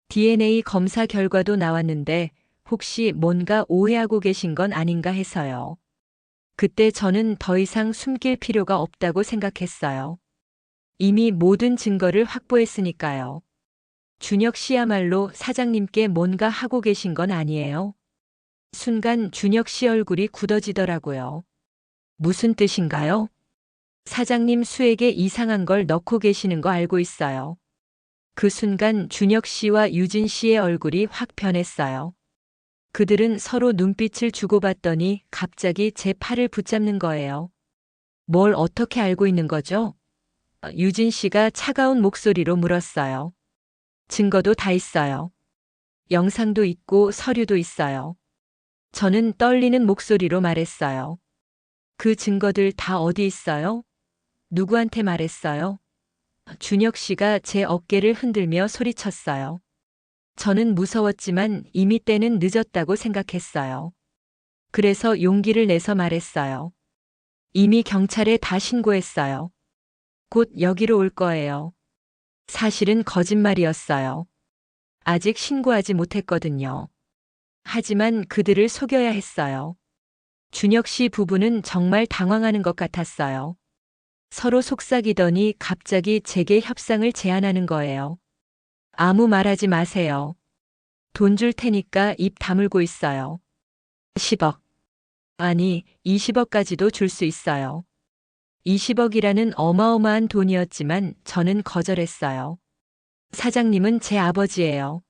DNA 검사 결과도 나왔는데 혹시 뭔가 오해하고 계신 건 아닌가 해서요. 그때 저는 더 이상 숨길 필요가 없다고 생각했어요. 이미 모든 증거를 확보했으니까요. 준혁 씨야말로 사장님께 뭔가 하고 계신 건 아니에요? 순간 준혁 씨 얼굴이 굳어지더라고요. 무슨 뜻인가요? 사장님 수액에 이상한 걸 넣고 계시는 거 알고 있어요. 그 순간 준혁 씨와 유진 씨의 얼굴이 확 변했어요. 그들은 서로 눈빛을 주고받더니 갑자기 제 팔을 붙잡는 거예요. 뭘 어떻게 알고 있는 거죠? 유진 씨가 차가운 목소리로 물었어요. 증거도 다 있어요. 영상도 있고 서류도 있어요. 저는 떨리는 목소리로 말했어요. 그 증거들 다 어디 있어요? 누구한테 말했어요? 준혁 씨가 제 어깨를 흔들며 소리쳤어요. 저는 무서웠지만 이미 때는 늦었다고 생각했어요. 그래서 용기를 내서 말했어요. 이미 경찰에 다 신고했어요. 곧 여기로 올 거예요. 사실은 거짓말이었어요. 아직 신고하지 못했거든요. 하지만 그들을 속여야 했어요. 준혁 씨 부부는 정말 당황하는 것 같았어요. 서로 속삭이더니 갑자기 제게 협상을 제안하는 거예요. 아무 말하지 마세요. 돈 줄 테니까 입 다물고 있어요. 10억. 아니, 20억까지도 줄 수 있어요. 20억이라는 어마어마한 돈이었지만 저는 거절했어요. 사장님은 제 아버지예요.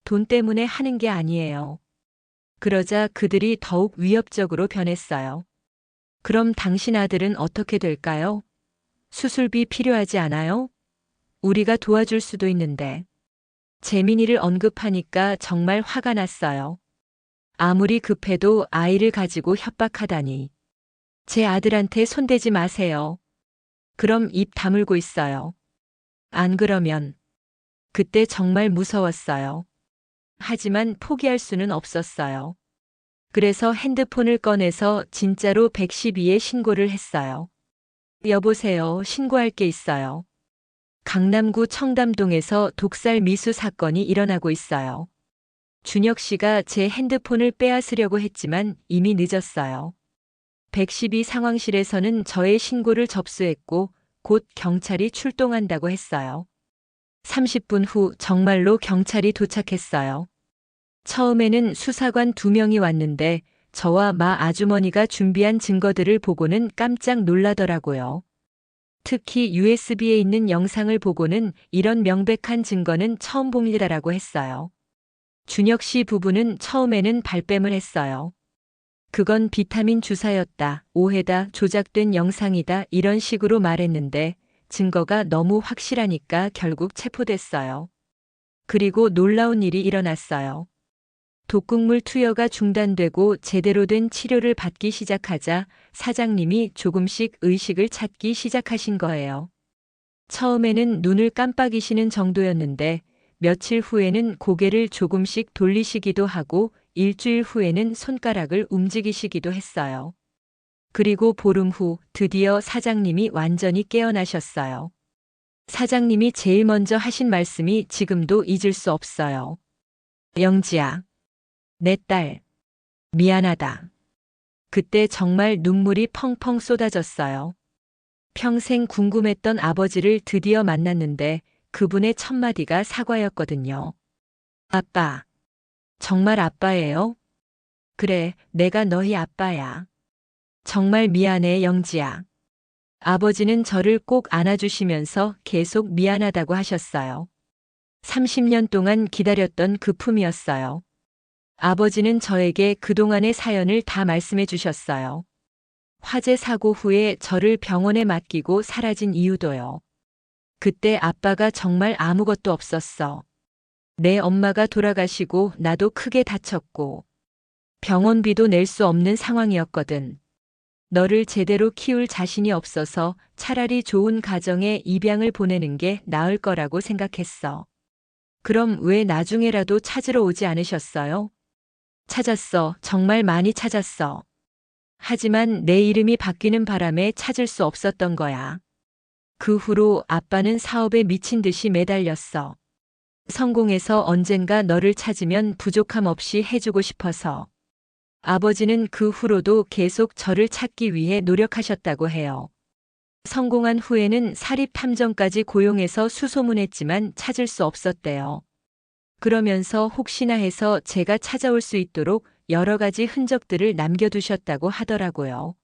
돈 때문에 하는 게 아니에요. 그러자 그들이 더욱 위협적으로 변했어요. 그럼 당신 아들은 어떻게 될까요? 수술비 필요하지 않아요? 우리가 도와줄 수도 있는데. 재민이를 언급하니까 정말 화가 났어요. 아무리 급해도 아이를 가지고 협박하다니. 제 아들한테 손대지 마세요. 그럼 입 다물고 있어요. 안 그러면. 그때 정말 무서웠어요. 하지만 포기할 수는 없었어요. 그래서 핸드폰을 꺼내서 진짜로 112에 신고를 했어요. 여보세요, 신고할 게 있어요. 강남구 청담동에서 독살 미수 사건이 일어나고 있어요. 준혁 씨가 제 핸드폰을 빼앗으려고 했지만 이미 늦었어요. 112 상황실에서는 저의 신고를 접수했고 곧 경찰이 출동한다고 했어요. 30분 후 정말로 경찰이 도착했어요. 처음에는 수사관 2명이 왔는데 저와 마 아주머니가 준비한 증거들을 보고는 깜짝 놀라더라고요. 특히 USB에 있는 영상을 보고는 이런 명백한 증거는 처음 봅니다라고 했어요. 준혁 씨 부부는 처음에는 발뺌을 했어요. 그건 비타민 주사였다, 오해다, 조작된 영상이다 이런 식으로 말했는데 증거가 너무 확실하니까 결국 체포됐어요. 그리고 놀라운 일이 일어났어요. 독극물 투여가 중단되고 제대로 된 치료를 받기 시작하자 사장님이 조금씩 의식을 찾기 시작하신 거예요. 처음에는 눈을 깜빡이시는 정도였는데 며칠 후에는 고개를 조금씩 돌리시기도 하고 일주일 후에는 손가락을 움직이시기도 했어요. 그리고 보름 후 드디어 사장님이 완전히 깨어나셨어요. 사장님이 제일 먼저 하신 말씀이 지금도 잊을 수 없어요. 영지야, 내 딸, 미안하다. 그때 정말 눈물이 펑펑 쏟아졌어요. 평생 궁금했던 아버지를 드디어 만났는데 그분의 첫마디가 사과였거든요. 아빠. 정말 아빠예요? 그래, 내가 너희 아빠야. 정말 미안해, 영지야. 아버지는 저를 꼭 안아주시면서 계속 미안하다고 하셨어요. 30년 동안 기다렸던 그 품이었어요. 아버지는 저에게 그동안의 사연을 다 말씀해 주셨어요. 화재 사고 후에 저를 병원에 맡기고 사라진 이유도요. 그때 아빠가 정말 아무것도 없었어. 내 엄마가 돌아가시고 나도 크게 다쳤고 병원비도 낼 수 없는 상황이었거든. 너를 제대로 키울 자신이 없어서 차라리 좋은 가정에 입양을 보내는 게 나을 거라고 생각했어. 그럼 왜 나중에라도 찾으러 오지 않으셨어요? 찾았어. 정말 많이 찾았어. 하지만 내 이름이 바뀌는 바람에 찾을 수 없었던 거야. 그 후로 아빠는 사업에 미친 듯이 매달렸어. 성공해서 언젠가 너를 찾으면 부족함 없이 해주고 싶어서. 아버지는 그 후로도 계속 저를 찾기 위해 노력하셨다고 해요. 성공한 후에는 사립탐정까지 고용해서 수소문했지만 찾을 수 없었대요. 그러면서 혹시나 해서 제가 찾아올 수 있도록 여러 가지 흔적들을 남겨두셨다고 하더라고요.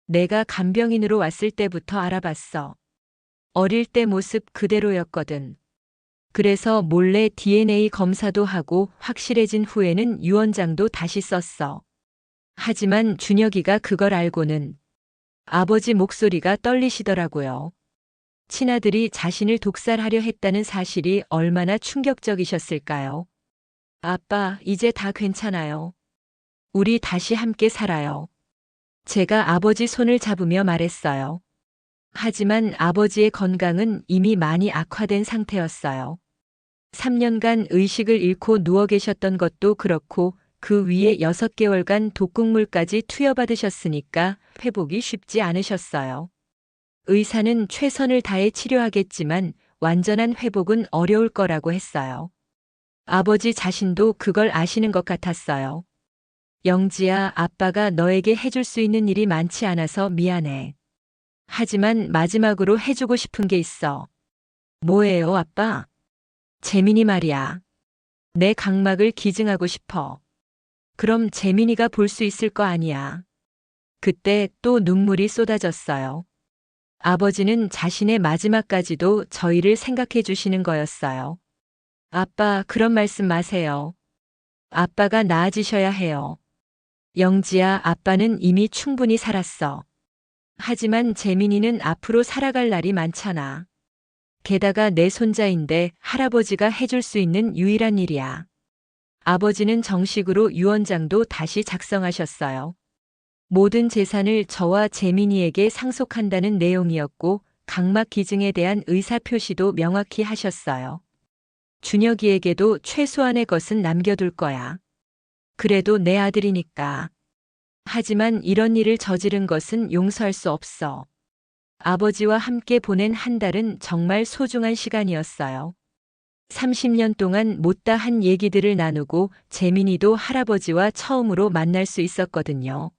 내가 간병인으로 왔을 때부터 알아봤어. 어릴 때 모습 그대로였거든. 그래서 몰래 DNA 검사도 하고 확실해진 후에는 유언장도 다시 썼어. 하지만 준혁이가 그걸 알고는 아버지 목소리가 떨리시더라고요. 친아들이 자신을 독살하려 했다는 사실이 얼마나 충격적이셨을까요? 아빠, 이제 다 괜찮아요. 우리 다시 함께 살아요. 제가 아버지 손을 잡으며 말했어요. 하지만 아버지의 건강은 이미 많이 악화된 상태였어요. 3년간 의식을 잃고 누워 계셨던 것도 그렇고 그 위에 6개월간 독극물까지 투여받으셨으니까 회복이 쉽지 않으셨어요. 의사는 최선을 다해 치료하겠지만 완전한 회복은 어려울 거라고 했어요. 아버지 자신도 그걸 아시는 것 같았어요. 영지야, 아빠가 너에게 해줄 수 있는 일이 많지 않아서 미안해. 하지만 마지막으로 해주고 싶은 게 있어. 뭐예요, 아빠? 재민이 말이야. 내 각막을 기증하고 싶어. 그럼 재민이가 볼 수 있을 거 아니야. 그때 또 눈물이 쏟아졌어요. 아버지는 자신의 마지막까지도 저희를 생각해 주시는 거였어요. 아빠, 그런 말씀 마세요. 아빠가 나아지셔야 해요. 영지야, 아빠는 이미 충분히 살았어. 하지만 재민이는 앞으로 살아갈 날이 많잖아. 게다가 내 손자인데 할아버지가 해줄 수 있는 유일한 일이야. 아버지는 정식으로 유언장도 다시 작성하셨어요. 모든 재산을 저와 재민이에게 상속한다는 내용이었고 각막 기증에 대한 의사표시도 명확히 하셨어요. 준혁이에게도 최소한의 것은 남겨둘 거야. 그래도 내 아들이니까. 하지만 이런 일을 저지른 것은 용서할 수 없어. 아버지와 함께 보낸 한 달은 정말 소중한 시간이었어요. 30년 동안 못다 한 얘기들을 나누고 재민이도 할아버지와 처음으로 만날 수 있었거든요.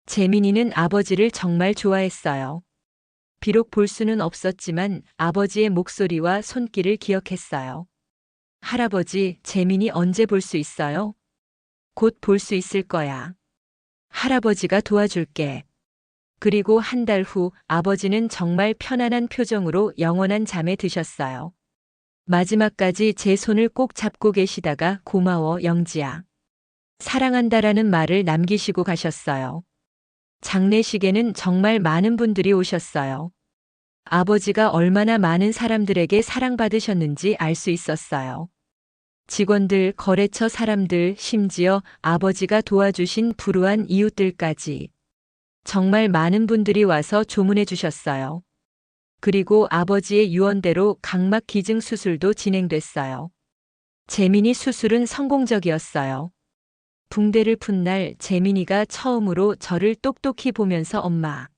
재민이는 아버지를 정말 좋아했어요. 비록 볼 수는 없었지만 아버지의 목소리와 손길을 기억했어요. 할아버지, 재민이 언제 볼 수 있어요? 곧 볼 수 있을 거야. 할아버지가 도와줄게. 그리고 한 달 후 아버지는 정말 편안한 표정으로 영원한 잠에 드셨어요. 마지막까지 제 손을 꼭 잡고 계시다가 고마워, 영지야. 사랑한다라는 말을 남기시고 가셨어요. 장례식에는 정말 많은 분들이 오셨어요. 아버지가 얼마나 많은 사람들에게 사랑받으셨는지 알 수 있었어요. 직원들, 거래처 사람들, 심지어 아버지가 도와주신 불우한 이웃들까지. 정말 많은 분들이 와서 조문해 주셨어요. 그리고 아버지의 유언대로 각막 기증 수술도 진행됐어요. 재민이 수술은 성공적이었어요. 붕대를 푼 날 재민이가 처음으로 저를 똑똑히 보면서 엄마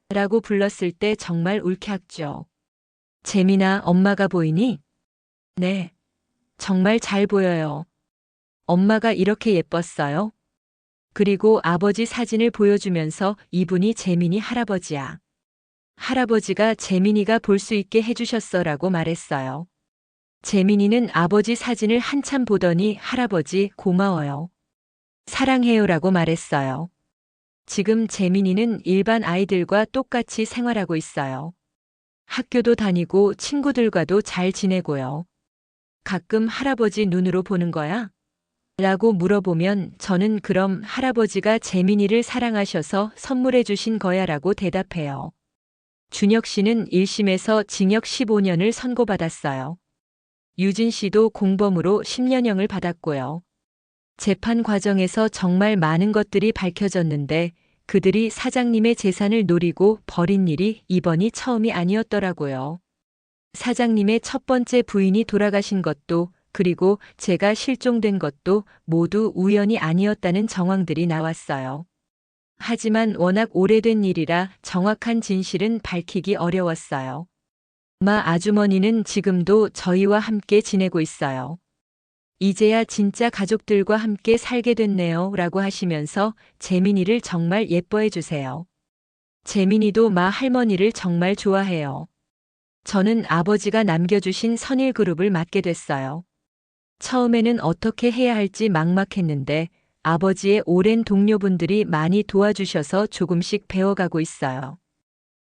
라고 불렀을 때 정말 울컥했죠. 재민아, 엄마가 보이니? 네. 정말 잘 보여요. 엄마가 이렇게 예뻤어요? 그리고 아버지 사진을 보여주면서 이분이 재민이 할아버지야. 할아버지가 재민이가 볼 수 있게 해주셨어라고 말했어요. 재민이는 아버지 사진을 한참 보더니 할아버지 고마워요. 사랑해요라고 말했어요. 지금 재민이는 일반 아이들과 똑같이 생활하고 있어요. 학교도 다니고 친구들과도 잘 지내고요. 가끔 할아버지 눈으로 보는 거야? 라고 물어보면 저는 그럼 할아버지가 재민이를 사랑하셔서 선물해 주신 거야 라고 대답해요. 준혁 씨는 1심에서 징역 15년을 선고받았어요. 유진 씨도 공범으로 10년형을 받았고요. 재판 과정에서 정말 많은 것들이 밝혀졌는데 그들이 사장님의 재산을 노리고 벌인 일이 이번이 처음이 아니었더라고요. 사장님의 첫 번째 부인이 돌아가신 것도 그리고 제가 실종된 것도 모두 우연이 아니었다는 정황들이 나왔어요. 하지만 워낙 오래된 일이라 정확한 진실은 밝히기 어려웠어요. 엄마 아주머니는 지금도 저희와 함께 지내고 있어요. 이제야 진짜 가족들과 함께 살게 됐네요 라고 하시면서 재민이를 정말 예뻐해 주세요. 재민이도 마 할머니를 정말 좋아해요. 저는 아버지가 남겨주신 선일그룹을 맡게 됐어요. 처음에는 어떻게 해야 할지 막막했는데 아버지의 오랜 동료분들이 많이 도와주셔서 조금씩 배워가고 있어요.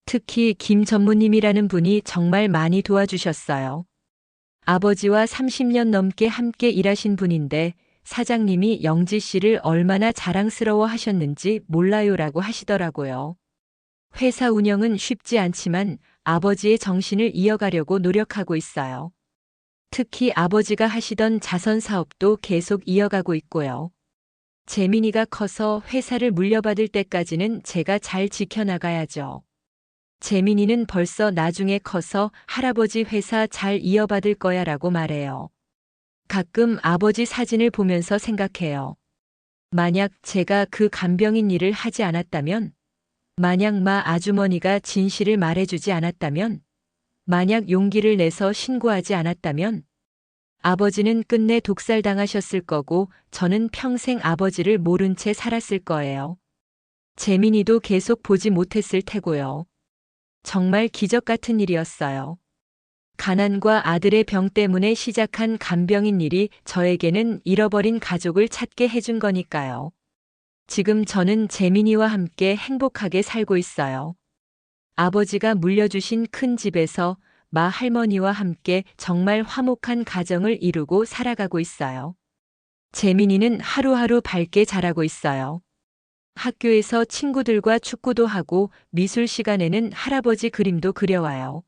특히 김 전무님이라는 분이 정말 많이 도와주셨어요. 아버지와 30년 넘게 함께 일하신 분인데 사장님이 영지 씨를 얼마나 자랑스러워 하셨는지 몰라요라고 하시더라고요. 회사 운영은 쉽지 않지만 아버지의 정신을 이어가려고 노력하고 있어요. 특히 아버지가 하시던 자선 사업도 계속 이어가고 있고요. 재민이가 커서 회사를 물려받을 때까지는 제가 잘 지켜나가야죠. 재민이는 벌써 나중에 커서 할아버지 회사 잘 이어받을 거야 라고 말해요. 가끔 아버지 사진을 보면서 생각해요. 만약 제가 그 간병인 일을 하지 않았다면? 만약 마 아주머니가 진실을 말해주지 않았다면? 만약 용기를 내서 신고하지 않았다면? 아버지는 끝내 독살당하셨을 거고 저는 평생 아버지를 모른 채 살았을 거예요. 재민이도 계속 보지 못했을 테고요. 정말 기적 같은 일이었어요. 가난과 아들의 병 때문에 시작한 간병인 일이 저에게는 잃어버린 가족을 찾게 해준 거니까요. 지금 저는 재민이와 함께 행복하게 살고 있어요. 아버지가 물려주신 큰 집에서 마 할머니와 함께 정말 화목한 가정을 이루고 살아가고 있어요. 재민이는 하루하루 밝게 자라고 있어요. 학교에서 친구들과 축구도 하고 미술 시간에는 할아버지 그림도 그려와요.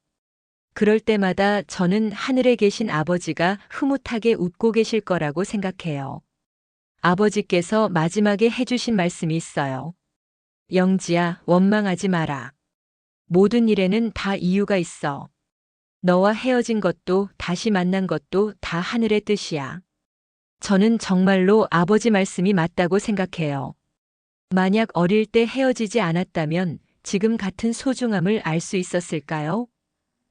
그럴 때마다 저는 하늘에 계신 아버지가 흐뭇하게 웃고 계실 거라고 생각해요. 아버지께서 마지막에 해주신 말씀이 있어요. 영지야, 원망하지 마라. 모든 일에는 다 이유가 있어. 너와 헤어진 것도 다시 만난 것도 다 하늘의 뜻이야. 저는 정말로 아버지 말씀이 맞다고 생각해요. 만약 어릴 때 헤어지지 않았다면 지금 같은 소중함을 알 수 있었을까요?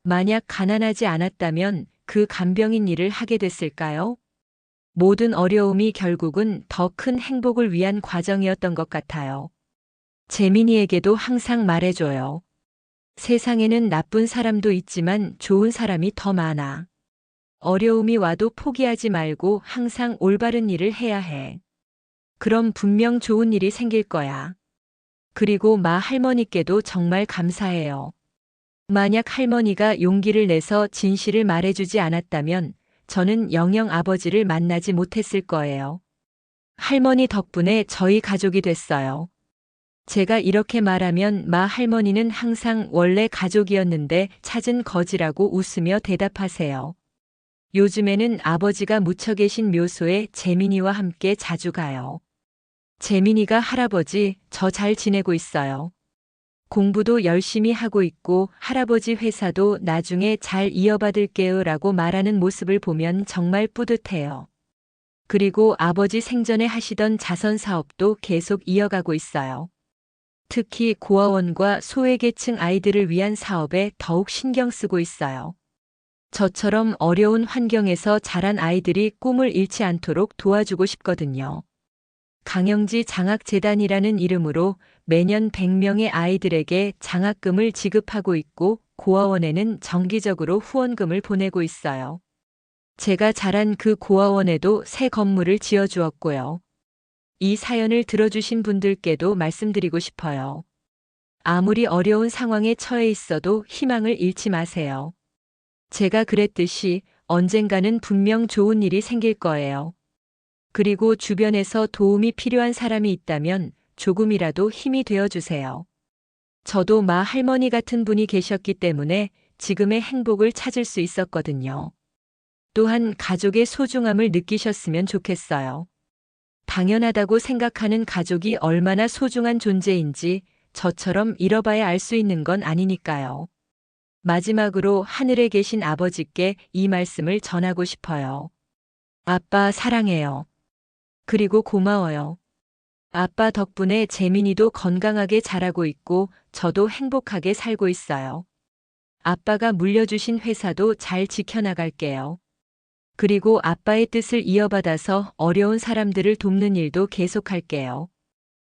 만약 가난하지 않았다면 그 간병인 일을 하게 됐을까요? 모든 어려움이 결국은 더 큰 행복을 위한 과정이었던 것 같아요. 재민이에게도 항상 말해줘요. 세상에는 나쁜 사람도 있지만 좋은 사람이 더 많아. 어려움이 와도 포기하지 말고 항상 올바른 일을 해야 해. 그럼 분명 좋은 일이 생길 거야. 그리고 마 할머니께도 정말 감사해요. 만약 할머니가 용기를 내서 진실을 말해주지 않았다면 저는 영영 아버지를 만나지 못했을 거예요. 할머니 덕분에 저희 가족이 됐어요. 제가 이렇게 말하면 마 할머니는 항상 원래 가족이었는데 찾은 거지라고 웃으며 대답하세요. 요즘에는 아버지가 묻혀 계신 묘소에 재민이와 함께 자주 가요. 재민이가 할아버지, 저 잘 지내고 있어요. 공부도 열심히 하고 있고 할아버지 회사도 나중에 잘 이어받을게요 라고 말하는 모습을 보면 정말 뿌듯해요. 그리고 아버지 생전에 하시던 자선 사업도 계속 이어가고 있어요. 특히 고아원과 소외계층 아이들을 위한 사업에 더욱 신경 쓰고 있어요. 저처럼 어려운 환경에서 자란 아이들이 꿈을 잃지 않도록 도와주고 싶거든요. 강영지 장학재단이라는 이름으로 매년 100명의 아이들에게 장학금을 지급하고 있고 고아원에는 정기적으로 후원금을 보내고 있어요. 제가 자란 그 고아원에도 새 건물을 지어주었고요. 이 사연을 들어주신 분들께도 말씀드리고 싶어요. 아무리 어려운 상황에 처해 있어도 희망을 잃지 마세요. 제가 그랬듯이 언젠가는 분명 좋은 일이 생길 거예요. 그리고 주변에서 도움이 필요한 사람이 있다면 조금이라도 힘이 되어주세요. 저도 마 할머니 같은 분이 계셨기 때문에 지금의 행복을 찾을 수 있었거든요. 또한 가족의 소중함을 느끼셨으면 좋겠어요. 당연하다고 생각하는 가족이 얼마나 소중한 존재인지 저처럼 잃어봐야 알 수 있는 건 아니니까요. 마지막으로 하늘에 계신 아버지께 이 말씀을 전하고 싶어요. 아빠 사랑해요. 그리고 고마워요. 아빠 덕분에 재민이도 건강하게 자라고 있고 저도 행복하게 살고 있어요. 아빠가 물려주신 회사도 잘 지켜나갈게요. 그리고 아빠의 뜻을 이어받아서 어려운 사람들을 돕는 일도 계속할게요.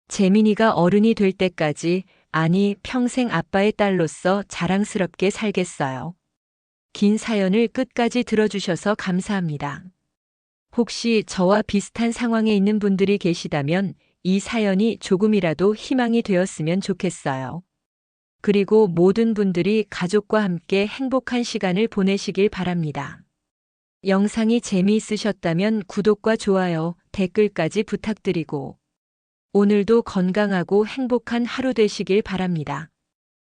재민이가 어른이 될 때까지, 아니 평생 아빠의 딸로서 자랑스럽게 살겠어요. 긴 사연을 끝까지 들어주셔서 감사합니다. 혹시 저와 비슷한 상황에 있는 분들이 계시다면 이 사연이 조금이라도 희망이 되었으면 좋겠어요. 그리고 모든 분들이 가족과 함께 행복한 시간을 보내시길 바랍니다. 영상이 재미있으셨다면 구독과 좋아요, 댓글까지 부탁드리고 오늘도 건강하고 행복한 하루 되시길 바랍니다.